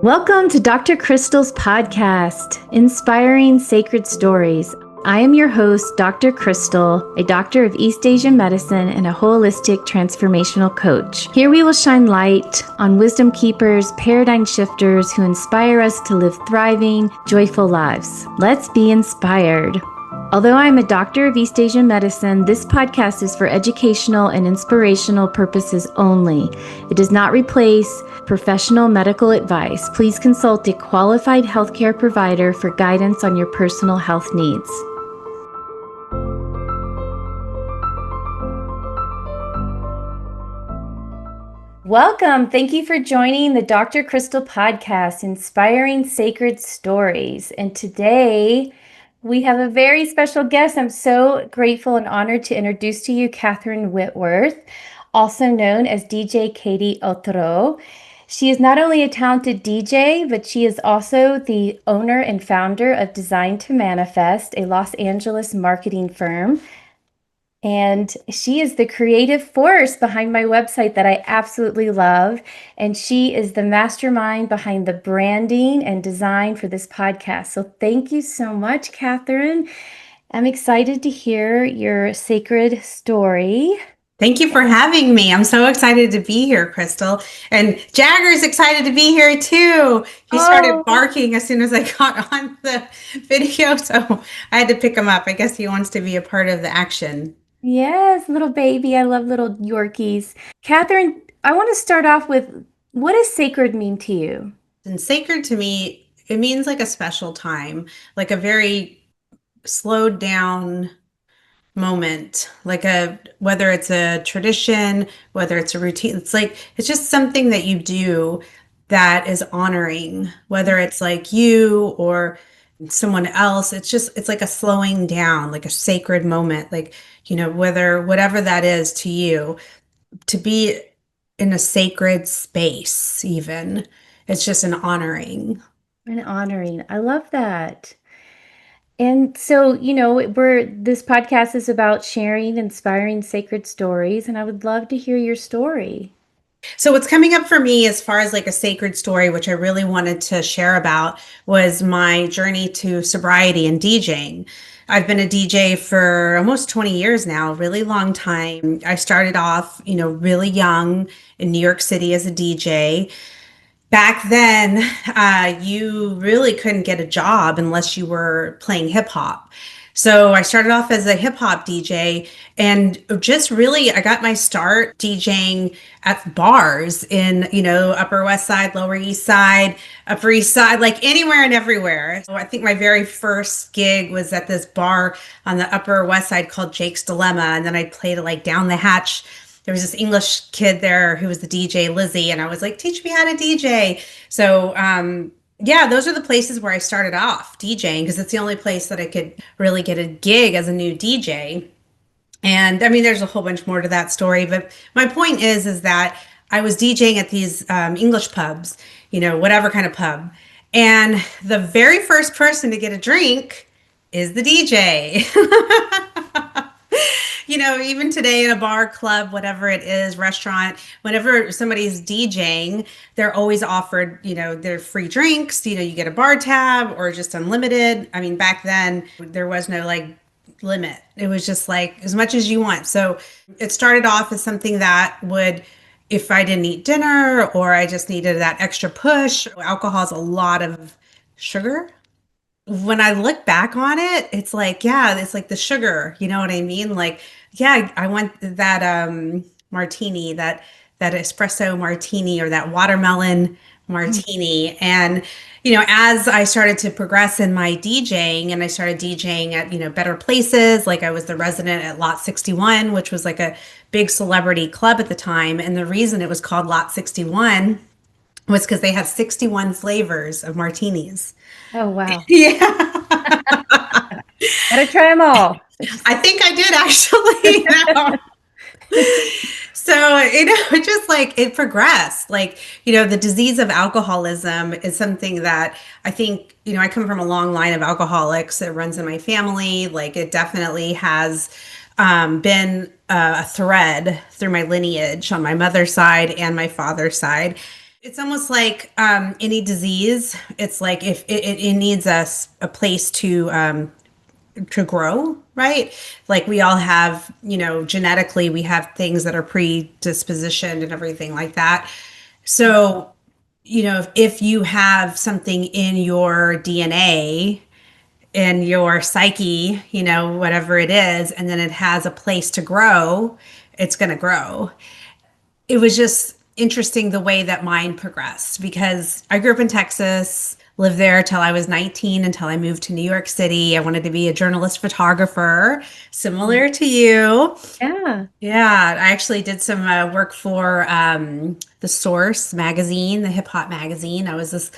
Welcome to Dr. Krystal's podcast, Inspiring Sacred Stories. I am your host, Dr. Krystal, a doctor of East Asian medicine and a holistic transformational coach. Here we will shine light on wisdom keepers, paradigm shifters who inspire us to live thriving, joyful lives. Let's be inspired. Although I am a doctor of East Asian medicine, this podcast is for educational and inspirational purposes only. It does not replace professional medical advice. Please consult a qualified healthcare provider for guidance on your personal health needs. Welcome. Thank you for joining the Dr. Krystal podcast, Inspiring Sacred Stories. And today, we have a very special guest. I'm so grateful and honored to introduce to you Katherine Wentworth, also known as DJ Katie Otro. She is not only a talented DJ, but she is also the owner and founder of Design to Manifest, a Los Angeles marketing firm. And she is the creative force behind my website that I absolutely love. And she is the mastermind behind the branding and design for this podcast. So thank you so much, Katherine. I'm excited to hear your sacred story. Thank you for having me. I'm so excited to be here, Krystal. And Jagger's excited to be here too. He started barking as soon as I got on the video, so I had to pick him up. I guess he wants to be a part of the action. Yes, little baby. I love little Yorkies. Katherine, I want to start off with, what does sacred mean to you? And sacred to me, it means like a special time, like a very slowed down moment, like whether it's a tradition, whether it's a routine, it's just something that you do that is honoring, whether it's like you or someone else. It's like a slowing down, like a sacred moment, like, whatever that is to you, to be in a sacred space, even, it's just an honoring. An honoring. I love that. And so, this podcast is about sharing inspiring sacred stories, and I would love to hear your story. So what's coming up for me as far as like a sacred story, which I really wanted to share about, was my journey to sobriety and DJing. I've been a DJ for almost 20 years now, really long time. I started off, really young in New York City as a DJ. Back then, you really couldn't get a job unless you were playing hip hop. So I started off as a hip hop DJ and just really, I got my start DJing at bars in, Upper West Side, Lower East Side, Upper East Side, like anywhere and everywhere. So I think my very first gig was at this bar on the Upper West Side called Jake's Dilemma. And then I played like down the hatch. There was this English kid there who was the DJ, Lizzie, and I was like, teach me how to DJ. So, yeah, those are the places where I started off DJing, because it's the only place that I could really get a gig as a new DJ. And I mean, there's a whole bunch more to that story, but my point is that I was DJing at these English pubs, whatever kind of pub. And the very first person to get a drink is the DJ. Even today in a bar, club, whatever it is, restaurant, whenever somebody's DJing, they're always offered, their free drinks, you get a bar tab or just unlimited. I mean, back then there was no limit. It was just like as much as you want. So it started off as something that would, if I didn't eat dinner or I just needed that extra push. Alcohol has a lot of sugar. When I look back on it, it's like, yeah, it's like the sugar, you know what I mean? Like, yeah, I want that martini, that espresso martini or that watermelon martini. And, as I started to progress in my DJing and I started DJing at, better places, like I was the resident at Lot 61, which was like a big celebrity club at the time. And the reason it was called Lot 61 was because they had 61 flavors of martinis. Oh, wow. Yeah. Gotta try them all. I think I did actually. So, it just it progressed. The disease of alcoholism is something that I think, I come from a long line of alcoholics. It runs in my family. It definitely has been a thread through my lineage on my mother's side and my father's side. It's almost like any disease. It's like if it needs a place to grow, right? Like we all have, genetically, we have things that are predispositioned and everything like that. So, if you have something in your DNA, in your psyche, whatever it is, and then it has a place to grow, it's going to grow. It was just interesting the way that mine progressed because I grew up in Texas, lived there till I was 19 until I moved to New York City. I wanted to be a journalist photographer, Mm. similar to you. Yeah. Yeah, I actually did some work for the Source magazine, the hip hop magazine. I was this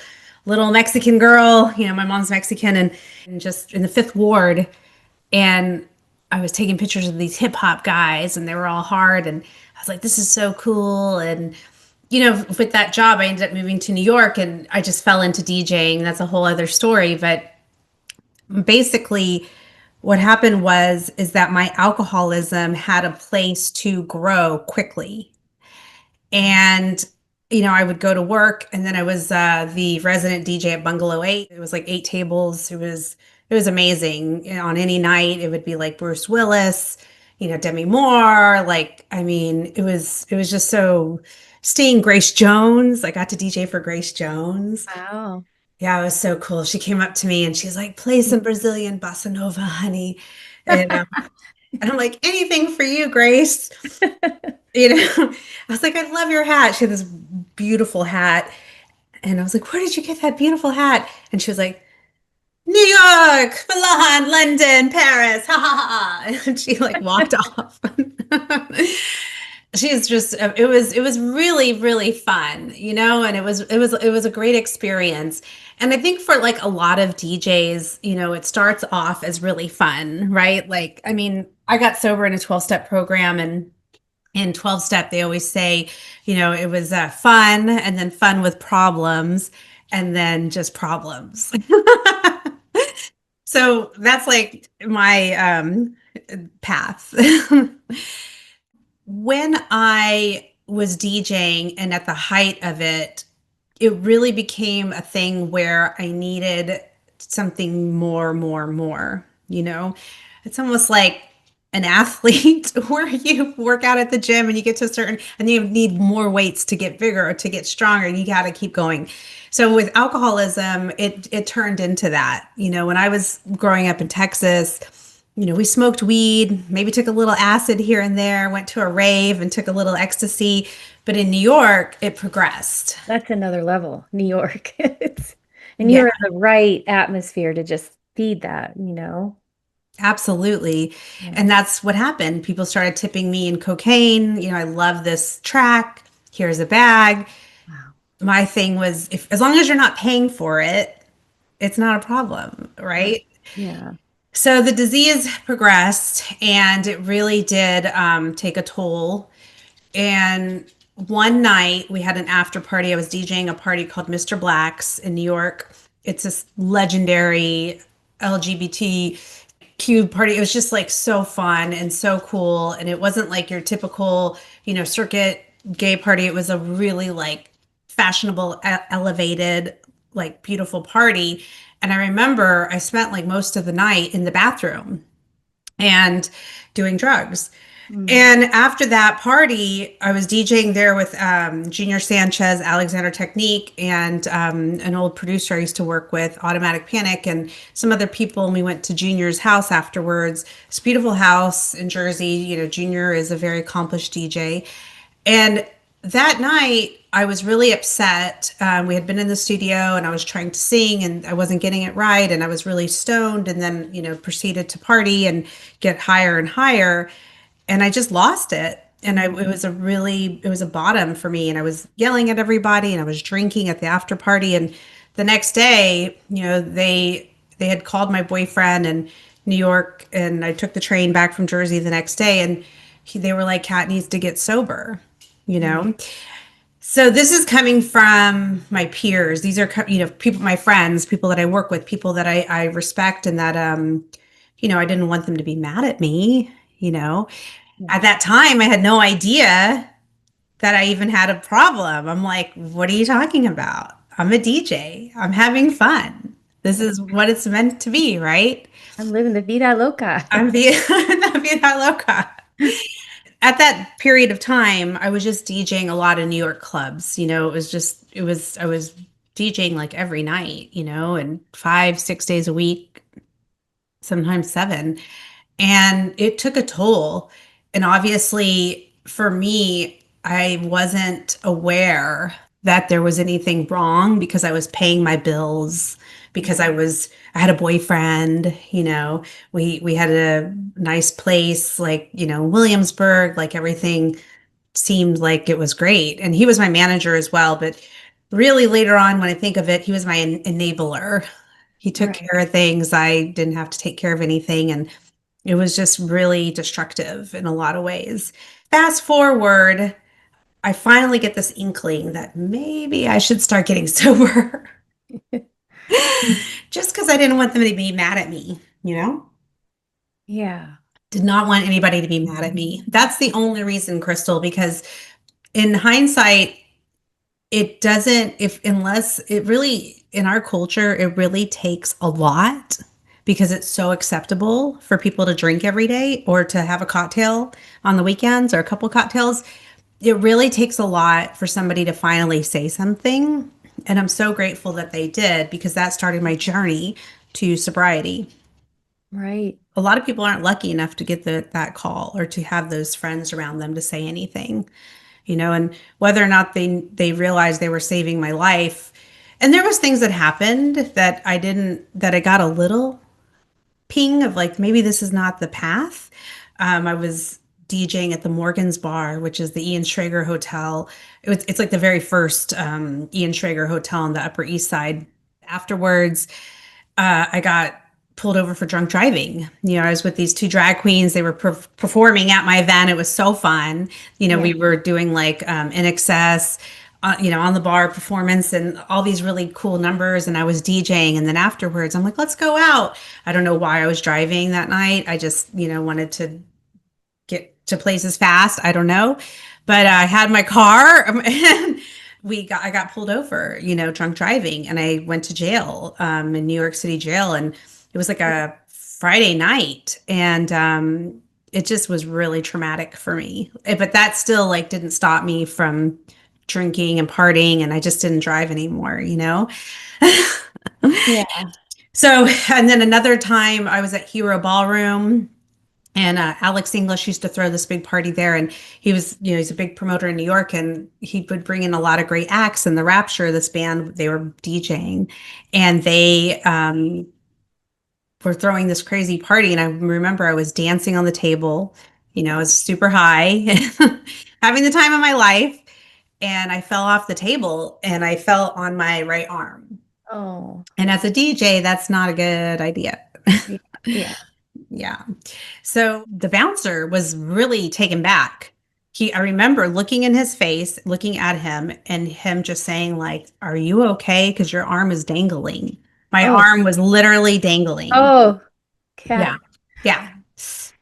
little Mexican girl, my mom's Mexican, and just in the Fifth Ward, and I was taking pictures of these hip hop guys, and they were all hard, and I was like, this is so cool. And with that job, I ended up moving to New York, and I just fell into DJing. That's a whole other story, but basically what happened was is that my alcoholism had a place to grow quickly. And I would go to work, and then I was the resident DJ at Bungalow 8. It was like 8 tables. It was amazing. On any night it would be like Bruce Willis, Demi Moore, like, I mean, it was just so seeing Grace Jones. I got to DJ for Grace Jones. Wow. Yeah, it was so cool. She came up to me and she's like, play some Brazilian bossa nova, honey. And, um, and I'm like, anything for you, Grace. I was like, I love your hat. She had this beautiful hat. And I was like, where did you get that beautiful hat? And she was like, New York, Milan, London, Paris, ha ha ha. And she like walked off. She's just it was really really fun, and it was a great experience. And I think for like a lot of DJs, it starts off as really fun, right? Like, I mean, I got sober in a 12-step program, and in 12-step they always say, it was fun, and then fun with problems, and then just problems. So that's like my path. When I was DJing and at the height of it, it really became a thing where I needed something more, more, more. It's almost like an athlete where you work out at the gym and you get to a certain, and you need more weights to get bigger or to get stronger. You got to keep going. So with alcoholism, it turned into that. When I was growing up in Texas, we smoked weed, maybe took a little acid here and there, went to a rave and took a little ecstasy. But in New York, it progressed. That's another level, New York. And Yeah, you're in the right atmosphere to just feed that. absolutely. Yeah. And that's what happened. People started tipping me in cocaine. I love this track. Here's a bag. Wow. My thing was, if as long as you're not paying for it, it's not a problem, Right. right? Yeah. So the disease progressed, and it really did take a toll. And one night we had an after party. I was DJing a party called Mr. Black's in New York. It's this legendary LGBTQ party. It was just like so fun and so cool. And it wasn't like your typical, circuit gay party. It was a really like fashionable, elevated, like beautiful party. And I remember I spent like most of the night in the bathroom and doing drugs. Mm. And after that party, I was DJing there with Junior Sanchez, Alexander Technique, and an old producer I used to work with, Automatic Panic, and some other people. And we went to Junior's house afterwards. It's a beautiful house in Jersey. Junior is a very accomplished DJ. And that night, I was really upset. We had been in the studio and I was trying to sing and I wasn't getting it right. And I was really stoned, and then, proceeded to party and get higher and higher. And I just lost it. And it was a bottom for me. And I was yelling at everybody and I was drinking at the after party. And the next day, they had called my boyfriend in New York, and I took the train back from Jersey the next day, and they were like, Kat needs to get sober, you Mm. know? So this is coming from my peers. These are, people, my friends, people that I work with, people that I respect, and that, I didn't want them to be mad at me. Yeah. At that time, I had no idea that I even had a problem. I'm like, what are you talking about? I'm a DJ. I'm having fun. This is what it's meant to be, right? I'm living the vida loca. I'm the la vida loca. At that period of time, I was just DJing a lot of New York clubs. I was DJing like every night, and 5, 6 days a week, sometimes seven. And it took a toll. And obviously, for me, I wasn't aware that there was anything wrong because I was paying my bills, because Yeah. I had a boyfriend, we had a nice place, like, Williamsburg, like everything seemed like it was great. And he was my manager as well. But really, later on, when I think of it, he was my enabler. He took Right. care of things. I didn't have to take care of anything. And it was just really destructive in a lot of ways. Fast forward, I finally get this inkling that maybe I should start getting sober just because I didn't want them to be mad at me. Yeah. Did not want anybody to be mad at me. That's the only reason, Krystal, because in hindsight, it doesn't, if unless it really, in our culture, it really takes a lot because it's so acceptable for people to drink every day or to have a cocktail on the weekends or a couple cocktails. It really takes a lot for somebody to finally say something. And I'm so grateful that they did because that started my journey to sobriety. Right. A lot of people aren't lucky enough to get that call or to have those friends around them to say anything, and whether or not they realized they were saving my life. And there was things that happened that I got a little ping of like, maybe this is not the path. I was DJing at the Morgan's Bar, which is the Ian Schrager Hotel. It's like the very first Ian Schrager Hotel on the Upper East Side. Afterwards, I got pulled over for drunk driving. I was with these two drag queens. They were performing at my event. It was so fun. Yeah. We were doing like In Excess, on the bar performance and all these really cool numbers. And I was DJing. And then afterwards, I'm like, let's go out. I don't know why I was driving that night. I just, wanted to get to places fast. I don't know. But I had my car and I got pulled over, drunk driving, and I went to jail, in New York City jail. And it was like a Friday night. And, it just was really traumatic for me. But that still like didn't stop me from drinking and partying. And I just didn't drive anymore. Yeah. So, and then another time I was at Hero Ballroom. And Alex English used to throw this big party there, and he's a big promoter in New York, and he would bring in a lot of great acts. And the Rapture, this band, they were DJing, and they were throwing this crazy party. And I remember I was dancing on the table, I was super high, having the time of my life, and I fell off the table and I fell on my right arm. Oh. And as a DJ, that's not a good idea. Yeah. Yeah. Yeah. So the bouncer was really taken back. I remember looking in his face, looking at him, and him just saying, like, "Are you okay? Because your arm is dangling." My Oh. arm was literally dangling. Oh. Yeah. Cat. Yeah.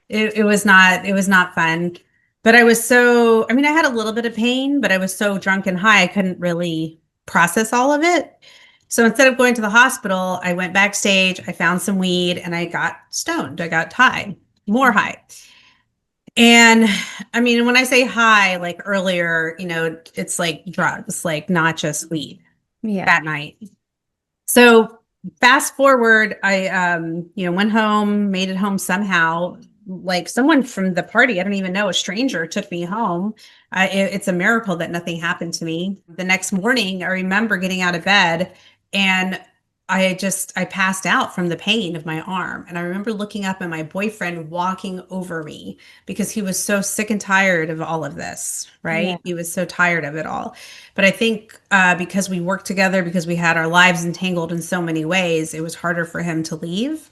It was not fun. But I mean, I had a little bit of pain, but I was so drunk and high, I couldn't really process all of it. So instead of going to the hospital, I went backstage, I found some weed, and I got stoned. I got high, more high. And I mean, when I say high, like earlier, it's like drugs, like not just weed Yeah. that night. So fast forward, I went home, made it home somehow. Like someone from the party, I don't even know, a stranger took me home. It's a miracle that nothing happened to me. The next morning, I remember getting out of bed and I passed out from the pain of my arm. And I remember looking up and my boyfriend walking over me because he was so sick and tired of all of this, Yeah. right? He was so tired of it all. But I think because we worked together, because we had our lives entangled in so many ways, it was harder for him to leave.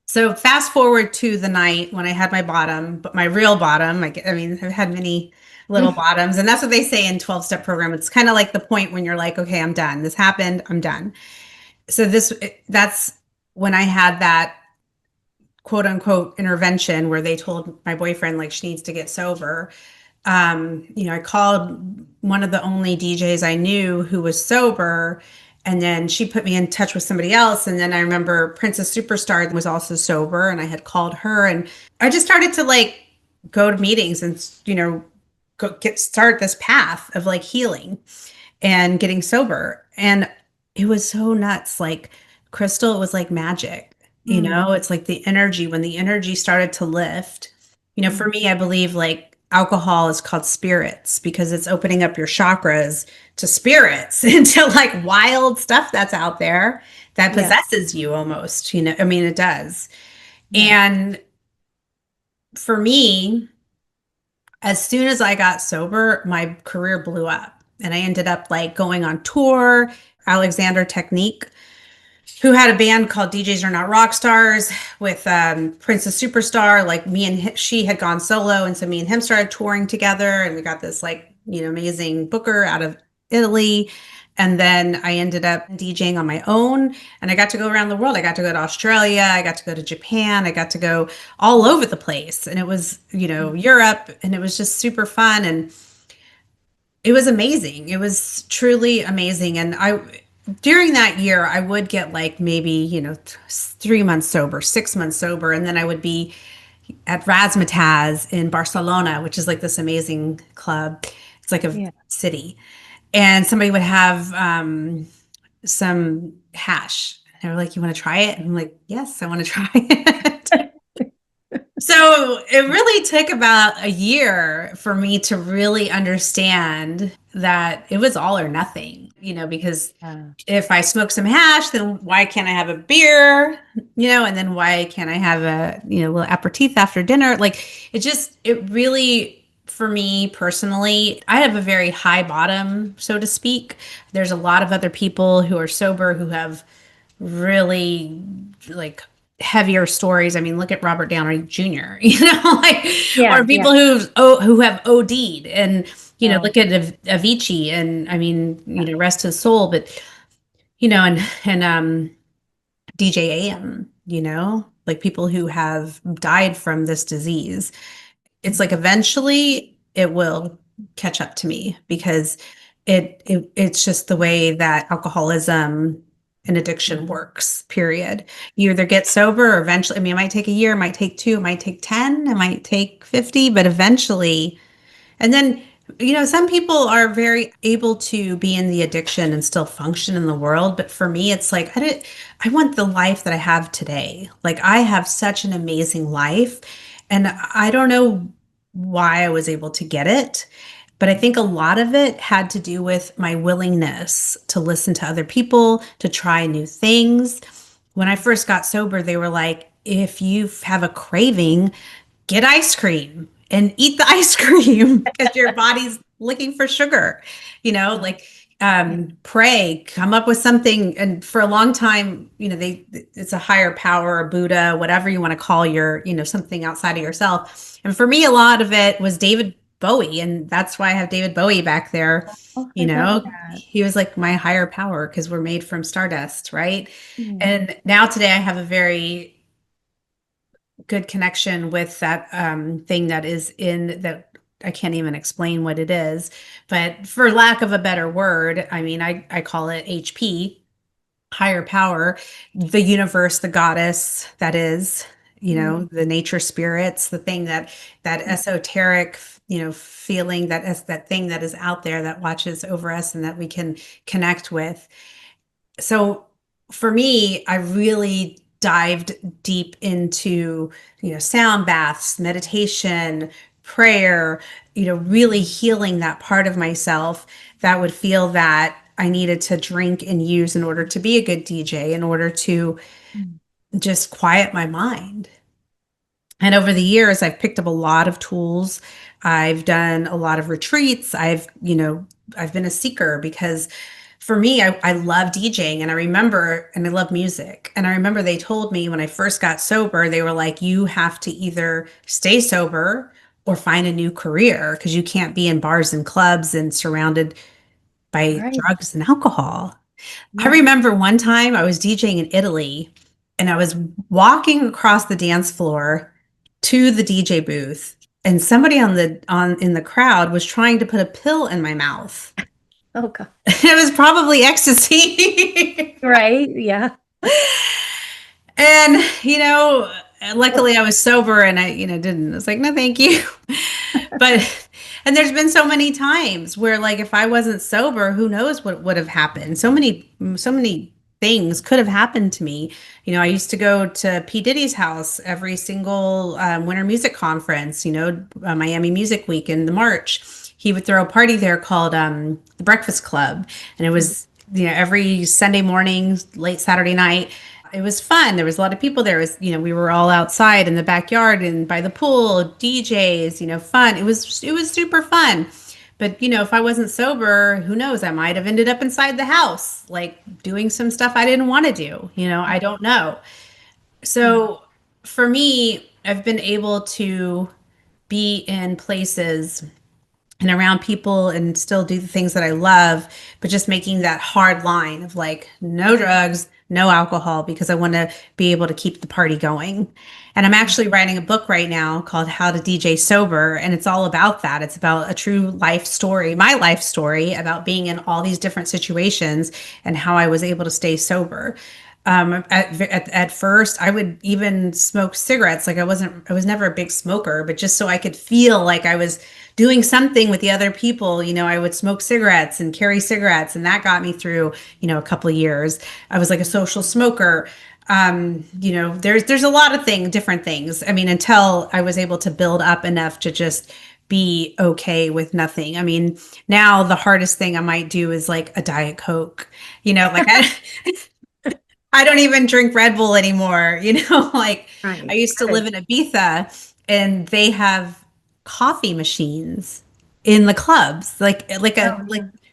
So fast forward to the night when I had my bottom, but my real bottom. I mean, I've had many little bottoms, and that's what they say in 12-step program. It's kind of like the point when you're like, okay, I'm done. This happened. I'm done. So that's when I had that quote unquote intervention where they told my boyfriend like she needs to get sober. I called one of the only DJs I knew who was sober, and then she put me in touch with somebody else. And then I remember Princess Superstar was also sober, and I had called her, and I just started to like go to meetings and start this path of like healing and getting sober. And it was so nuts. Like Krystal, it was like magic. Mm. It's like the energy, when the energy started to lift. For Mm. me, I believe like alcohol is called spirits because it's opening up your chakras to spirits and to like wild stuff that's out there that Yes. possesses you almost, I mean, it does. Yes. And for me, as soon as I got sober, my career blew up and I ended up like going on tour. Alexander Technique, who had a band called DJs Are Not Rock Stars with Princess Superstar. Like me and she had gone solo. And so me and him started touring together. And we got this like, amazing booker out of Italy. And then I ended up DJing on my own and I got to go around the world. I got to go to Australia. I got to go to Japan. I got to go all over the place. And it was, Europe, and it was just super fun. And it was amazing. It was truly amazing. And during that year, I would get like maybe, 3 months sober, 6 months sober. And then I would be at Razzmatazz in Barcelona, which is like this amazing club. It's like a Yeah. city. And somebody would have some hash. They were like, "You want to try it?" And I'm like, "Yes, I want to try it." So it really took about a year for me to really understand that it was all or nothing, because Yeah. if I smoke some hash, then why can't I have a beer? And then why can't I have a, little aperitif after dinner? Like it really, for me personally, I have a very high bottom, so to speak. There's a lot of other people who are sober who have really like heavier stories. I mean, look at Robert Downey Jr., like, or Yeah. Yeah. people who have OD'd, and Oh, look at Avicii, and I mean, rest his soul, but and DJ AM, like people who have died from this disease. It's like eventually it will catch up to me because it's just the way that alcoholism and addiction works, period. You either get sober or eventually, I mean, it might take a year, it might take two, it might take 10, it might take 50, but eventually, and then, some people are very able to be in the addiction and still function in the world. But for me, it's like, I want the life that I have today. Like, I have such an amazing life. And I don't know why I was able to get it. But I think a lot of it had to do with my willingness to listen to other people, to try new things. When I first got sober, they were like, if you have a craving, get ice cream and eat the ice cream because your body's looking for sugar, like yeah. pray, come up with something. And for a long time, it's a higher power, a Buddha, whatever you want to call your, something outside of yourself. And for me, a lot of it was David Bowie. And that's why I have David Bowie back there. Oh, I love that. He was like my higher power because we're made from stardust, right? Mm. And now today I have a very good connection with that thing that is in that. I can't even explain what it is, but for lack of a better word, I mean, I call it HP, higher power, the universe, the goddess that is, Mm. the nature spirits, the thing that esoteric, feeling, that is that thing that is out there that watches over us and that we can connect with. So for me, I really dived deep into, sound baths, meditation, prayer, really healing that part of myself that would feel that I needed to drink and use in order to be a good DJ, in order to Mm. just quiet my mind. And over the years, I've picked up a lot of tools. I've done a lot of retreats. I've been a seeker because for me, I love DJing and I remember, and I love music. And I remember they told me when I first got sober, they were like, you have to either stay sober or find a new career because you can't be in bars and clubs and surrounded by Right. drugs and alcohol. I Yeah. remember one time I was DJing in Italy and I was walking across the dance floor to the DJ booth. and somebody on in the crowd was trying to put a pill in my mouth. Oh God. It was probably ecstasy. Right. Yeah. And, luckily I was sober and didn't. I was like, no, thank you. But, and there's been so many times where, like, if I wasn't sober, who knows what would have happened? So many things could have happened to me. I used to go to P. Diddy's house every single winter music conference, Miami Music Week in the March. He would throw a party there called the Breakfast Club. And it was, every Sunday morning, late Saturday night. It was fun. There was a lot of people there. We were all outside in the backyard and by the pool, DJs, fun. It was super fun. But, if I wasn't sober, who knows? I might have ended up inside the house, like doing some stuff I didn't want to do. I don't know. So for me, I've been able to be in places and around people and still do the things that I love, but just making that hard line of like no drugs, no alcohol, because I want to be able to keep the party going. And I'm actually writing a book right now called How to DJ Sober. And it's all about that. It's about a true life story, my life story about being in all these different situations and how I was able to stay sober. At first, I would even smoke cigarettes. Like I was never a big smoker, but just so I could feel like I was doing something with the other people, I would smoke cigarettes and carry cigarettes, and that got me through, a couple of years. I was like a social smoker. There's a lot of different things. I mean, until I was able to build up enough to just be okay with nothing. I mean, now the hardest thing I might do is like a Diet Coke, like I don't even drink Red Bull anymore, like I Right. used to live Good. in Ibiza and they have coffee machines in the clubs. Like Oh,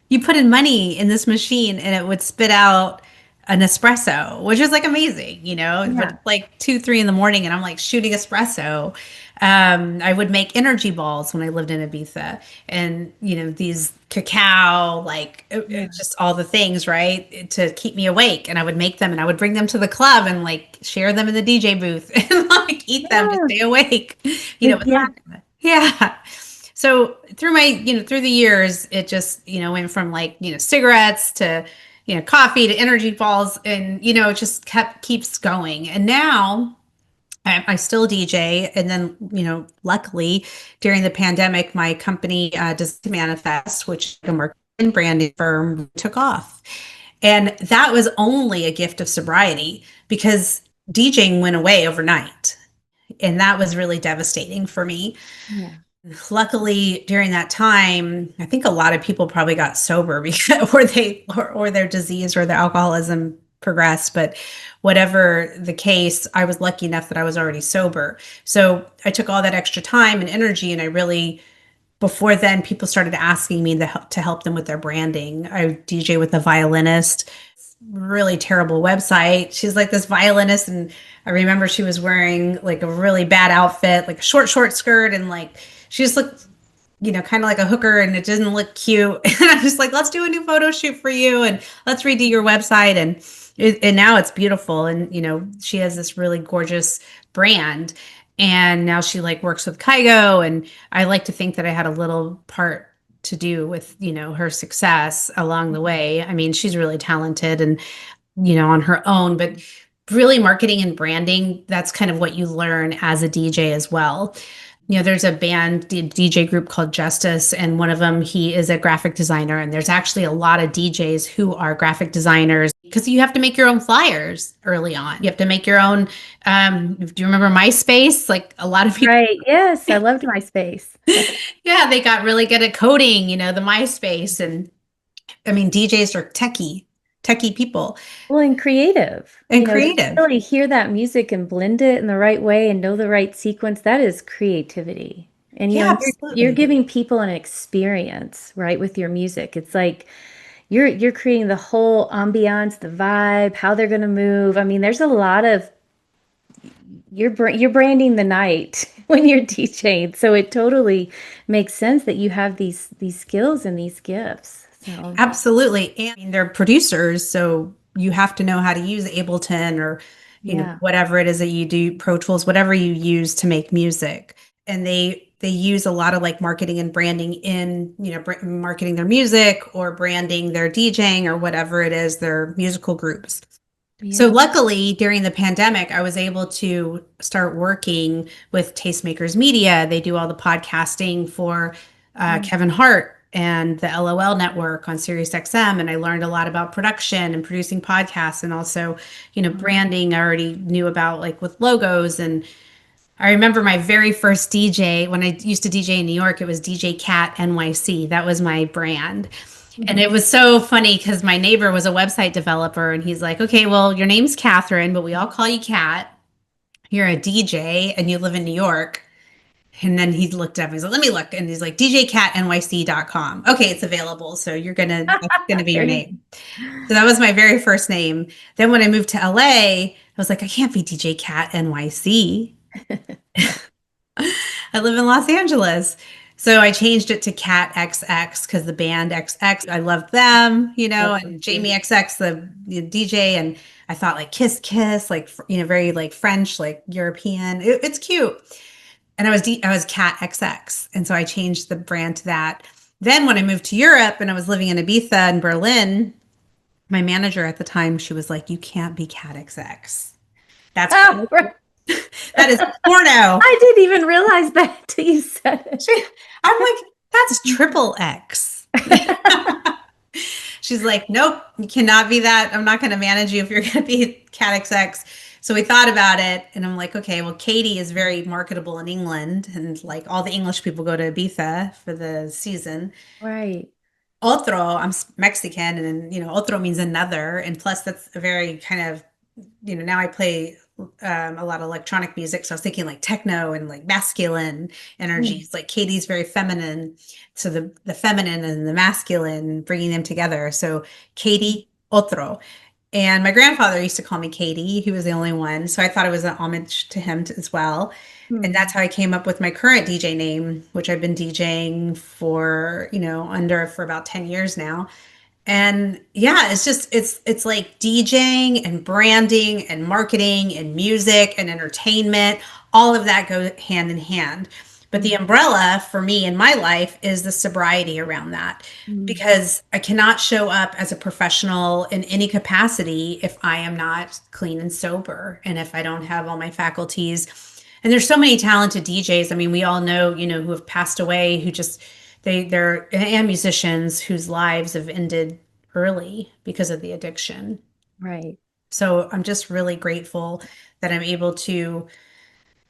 you put in money in this machine and it would spit out an espresso, which is like amazing, but yeah. it's like 2, 3 in the morning and I'm like shooting espresso. I would make energy balls when I lived in Ibiza and, these cacao, like Yeah. just all the things, right, to keep me awake. And I would make them and I would bring them to the club and like share them in the DJ booth and like eat them to Yeah. stay awake, with Yeah. yeah. So through the years, it just, went from like, cigarettes to, coffee to energy balls and, it just keeps going. And now I still DJ. And then, luckily during the pandemic, my company, Does Manifest, which is a marketing and branding firm, took off. And that was only a gift of sobriety because DJing went away overnight. And that was really devastating for me. Yeah. Luckily, during that time, I think a lot of people probably got sober because, or their disease or their alcoholism progressed. But whatever the case, I was lucky enough that I was already sober. So I took all that extra time and energy, and I really, before then, people started asking me to help them with their branding. I DJ with a violinist, really terrible website. She's like this violinist, and I remember she was wearing like a really bad outfit, like a short skirt, and like she just looked, kind of like a hooker, and it didn't look cute. And I'm just like, let's do a new photo shoot for you, and let's redo your website, and now it's beautiful, and she has this really gorgeous brand, and now she like works with Kygo, and I like to think that I had a little part to do with her success along the way. I mean, she's really talented and on her own, but really marketing and branding, that's kind of what you learn as a DJ as well. There's a DJ group called Justice, and one of them, he is a graphic designer. And there's actually a lot of DJs who are graphic designers because you have to make your own flyers early on. You have to make your own. Do you remember MySpace? Like a lot of people, Right. Yes. I loved MySpace. yeah, they got really good at coding, the MySpace. And I mean, DJs are techie people Well, and creative, and to creative. really hear that music and blend it in the right way and know the right sequence, that is creativity. And Yeah, you're absolutely. giving people an experience, right, with your music. It's like you're creating the whole ambiance, the vibe, how they're going to move. I mean, there's a lot of you're branding the night when you're DJing. So it totally makes sense that you have these skills and these gifts. So, Absolutely. And I mean, they're producers, so you have to know how to use Ableton or, yeah. whatever it is that you do, Pro Tools, whatever you use to make music. And they they use a lot of like marketing and branding in, marketing their music or branding their DJing or whatever it is, their musical groups. So Yeah. luckily, during the pandemic, I was able to start working with Tastemakers Media. They do all the podcasting for Mm. Kevin Hart and the LOL network on Sirius XM. And I learned a lot about production and producing podcasts and also, branding. I already knew about like with logos. And I remember my very first DJ when I used to DJ in New York, it was DJ Cat NYC. That was my brand. And it Mhm. was so funny because my neighbor was a website developer and he's like, okay, well, your name's Catherine, but we all call you Cat. You're a DJ and you live in New York. And then he looked up, he's like, let me look. And he's like, djcatnyc.com. Okay, it's available. So that's gonna be your There you name. So that was my very first name. Then when I moved to LA, I was like, I can't be DJ Cat NYC. I live in Los Angeles. So I changed it to Cat XX because the band XX, I loved them, That's so and Jamie cute. XX, the DJ. And I thought like Kiss Kiss, like, very like French, like European. It's cute. And I was Cat XX. And so I changed the brand to that. Then when I moved to Europe and I was living in Ibiza and Berlin, my manager at the time, she was like, you can't be Cat XX. That's, Oh, right. that is porno. I didn't even realize that till you said I'm like, that's triple X. it. She's like, nope, you cannot be that. I'm not going to manage you if you're going to be Cat XX. So we thought about it, and I'm like, okay, well, Katie is very marketable in England, and like all the English people go to Ibiza for the season. Right. Otro, I'm Mexican, and otro means another, and plus that's a very kind of, now I play a lot of electronic music, so I was thinking like techno and like masculine Mm. energies. Like Katie's very feminine, so the feminine and the masculine, bringing them together. So Katie Otro. And my grandfather used to call me Katie. He was the only one. So I thought it was an homage to him as well. And that's Mm. how I came up with my current DJ name, which I've been DJing for, for about 10 years now. And yeah, it's like DJing and branding and marketing and music and entertainment. All of that go hand in hand. But the Mm. umbrella for me in my life is the sobriety around that, Mm. because I cannot show up as a professional in any capacity if I am not clean and sober and if I don't have all my faculties. And there's so many talented DJs. I mean, we all know, who have passed away, who just they're and musicians whose lives have ended early because of the addiction. Right. So I'm just really grateful that I'm able to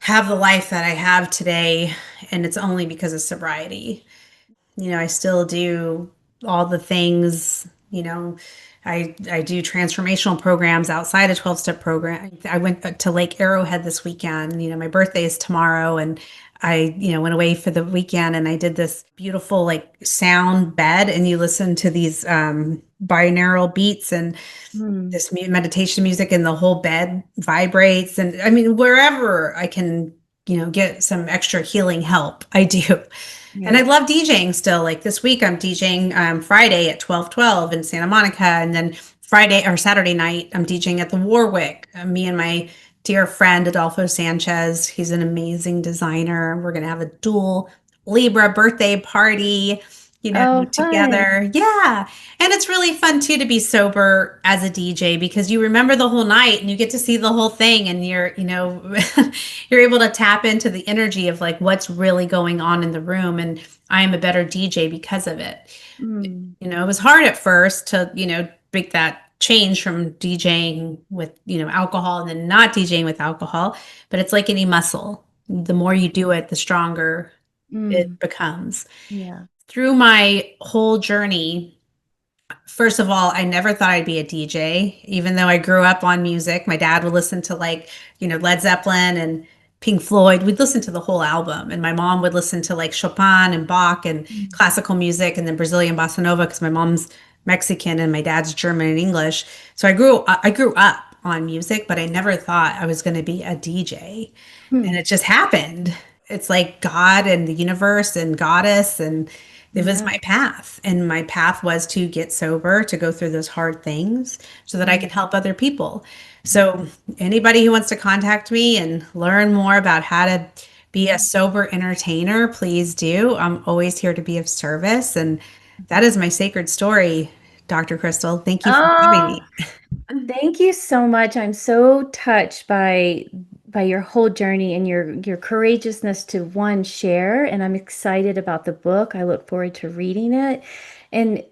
have the life that I have today, and it's only because of sobriety. I still do all the things, I do transformational programs outside of 12-step program. I went to Lake Arrowhead this weekend. My birthday is tomorrow, and I, went away for the weekend and I did this beautiful like sound bed, and you listen to these binaural beats and Mm. this meditation music, and the whole bed vibrates. And I mean, wherever I can, get some extra healing help, I do. And I Yeah. love DJing still. Like this week, I'm DJing Friday at 12:12 in Santa Monica. And then Friday or Saturday night, I'm DJing at the Warwick. Me and my dear friend, Adolfo Sanchez. He's an amazing designer. We're going to have a dual Libra birthday party, Oh, fun. together. Yeah. And it's really fun too to be sober as a DJ because you remember the whole night and you get to see the whole thing, and you're, you're able to tap into the energy of like what's really going on in the room. And I am a better DJ because of it. Mm. It was hard at first to, make that change from DJing with, alcohol and then not DJing with alcohol, but it's like any muscle. The more you do it, the stronger it Mm. becomes. Yeah. Through my whole journey, first of all, I never thought I'd be a DJ, even though I grew up on music. My dad would listen to like, Led Zeppelin and Pink Floyd. We'd listen to the whole album. And my mom would listen to like Chopin and Bach and Mm. classical music and then Brazilian bossa nova because my mom's Mexican and my dad's German and English. So I grew up on music, but I never thought I was going to be a DJ. And Hmm. it just happened. It's like God and the universe and goddess, and it was Yeah. my path. And my path was to get sober, to go through those hard things so that I Mm. could help other people. So anybody who wants to contact me and learn more about how to be a sober entertainer, please do. I'm always here to be of service. And that is my sacred story, Dr. Krystal. Thank you for having Oh, me. thank you so much. I'm so touched by your whole journey and your courageousness to one share, and I'm excited about the book. I look forward to reading it. And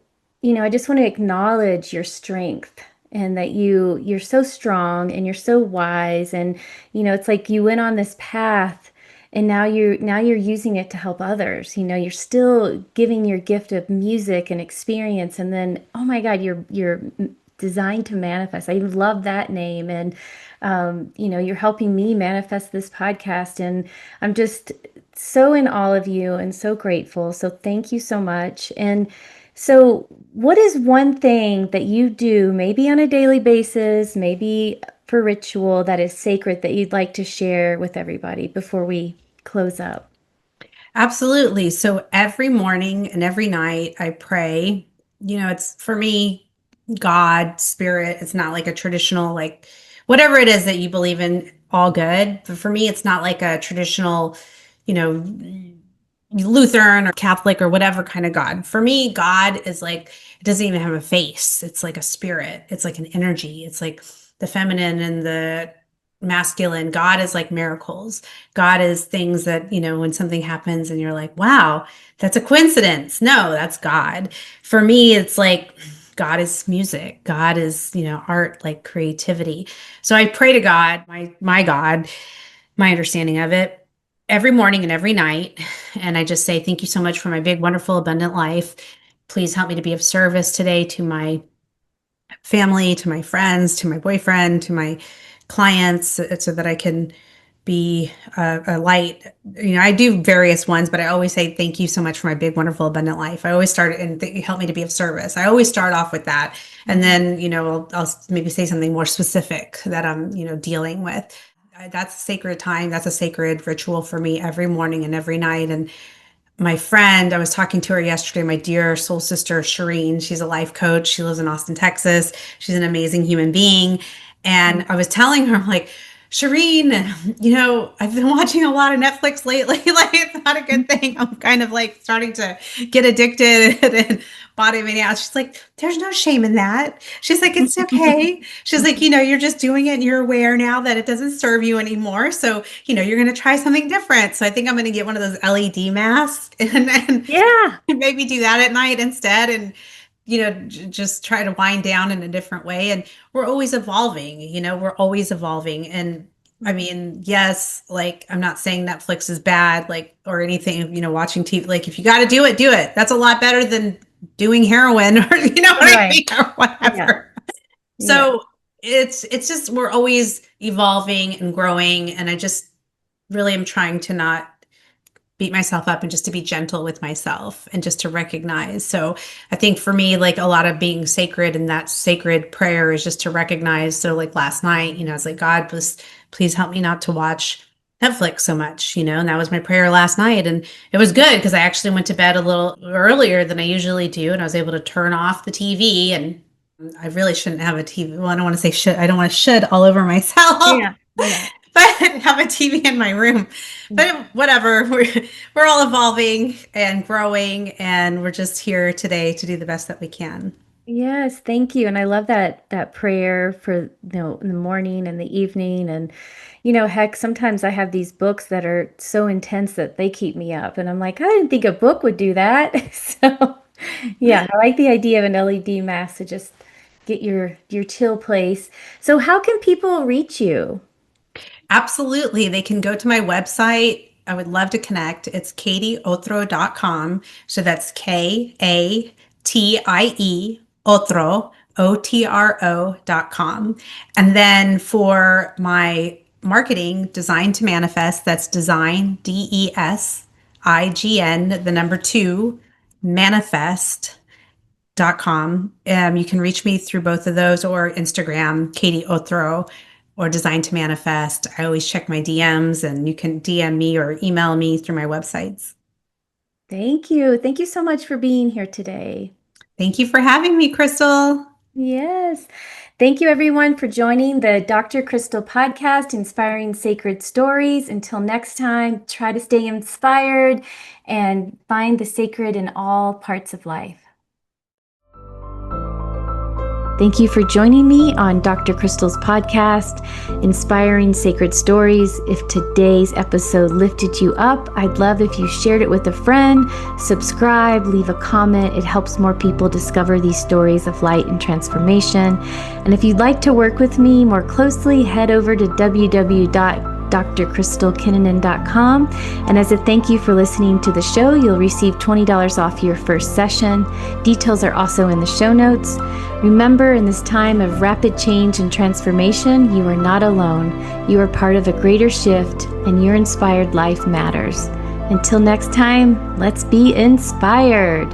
I just want to acknowledge your strength and that you're so strong and you're so wise and it's like you went on this path and now you're using it to help others. You're still giving your gift of music and experience, and then oh my God, you're designed to manifest. I love that name. And you're helping me manifest this podcast. And I'm just so in awe of you and so grateful. So thank you so much. And so, what is one thing that you do, maybe on a daily basis, maybe for ritual, that is sacred that you'd like to share with everybody before we close up? Absolutely. So every morning and every night I pray. It's for me, God, spirit. It's not like a traditional, like whatever it is that you believe in, all good. But for me, it's not like a traditional, you know, Lutheran or Catholic or whatever kind of God. For me, God is like, it doesn't even have a face. It's like a spirit. It's like an energy. It's like the feminine and the masculine. God is like miracles. God is things that, when something happens and you're like, wow, that's a coincidence. No, that's God. For me, it's like, God is music. God is, art, like creativity. So I pray to God, my God, my understanding of it every morning and every night. And I just say, thank you so much for my big, wonderful, abundant life. Please help me to be of service today to my family, to my friends, to my boyfriend, to my clients, so that I can be a light. I do various ones, but I always say thank you so much for my big, wonderful, abundant life. I always start and help me to be of service. I always start off with that, and then I'll maybe say something more specific that I'm dealing with. That's a sacred time. That's a sacred ritual for me every morning and every night. And my friend, I was talking to her yesterday, my dear soul sister, Shireen. She's a life coach. She lives in Austin, Texas. She's an amazing human being. And I was telling her, like, Shireen, I've been watching a lot of Netflix lately. Like, it's not a good thing. I'm kind of like starting to get addicted and body me out. She's like, there's no shame in that. She's like, it's okay. She's like, you're just doing it and you're aware now that it doesn't serve you anymore. So, you're going to try something different. So I think I'm going to get one of those LED masks and Yeah. maybe do that at night instead. And just try to wind down in a different way. And we're always evolving, we're always evolving. And I mean, yes, like I'm not saying Netflix is bad, like, or anything, watching TV. Like, if you got to do it, do it. That's a lot better than doing heroin or, what I Right. mean, or Yeah. whatever. Yeah. So it's just, we're always evolving and growing. And I just really am trying to not beat myself up and just to be gentle with myself and just to recognize. So I think for me, like a lot of being sacred and that sacred prayer is just to recognize. So like last night, I was like, God, please help me not to watch Netflix so much, and that was my prayer last night. And it was good because I actually went to bed a little earlier than I usually do. And I was able to turn off the TV, and I really shouldn't have a TV. Well, I don't want to say should. I don't want to should all over myself. Yeah. Yeah. But have a TV in my room. But whatever, we're all evolving and growing, and we're just here today to do the best that we can. Yes, thank you. And I love that prayer for, in the morning and the evening. And, heck, sometimes I have these books that are so intense that they keep me up. And I'm like, I didn't think a book would do that. So, yeah, I like the idea of an LED mask to just get your chill place. So how can people reach you? Absolutely. They can go to my website. I would love to connect. It's katieotro.com. So that's KATIE Otro, OTRO.com. And then for my marketing, Design to Manifest, that's design, DESIGN, the number two, manifest.com. You can reach me through both of those or Instagram, Katie Otro, or Design to Manifest. I always check my DMs, and you can DM me or email me through my websites. Thank you. Thank you so much for being here today. Thank you for having me, Krystal. Yes. Thank you, everyone, for joining the Dr. Krystal podcast, Inspiring Sacred Stories. Until next time, try to stay inspired and find the sacred in all parts of life. Thank you for joining me on Dr. Krystal's podcast, Inspiring Sacred Stories. If today's episode lifted you up, I'd love if you shared it with a friend, subscribe, leave a comment. It helps more people discover these stories of light and transformation. And if you'd like to work with me more closely, head over to www.drkrystalkinnunen.com. And as a thank you for listening to the show, you'll receive $20 off your first session. Details are also in the show notes. Remember, in this time of rapid change and transformation, you are not alone. You are part of a greater shift, and your inspired life matters. Until next time, let's be inspired.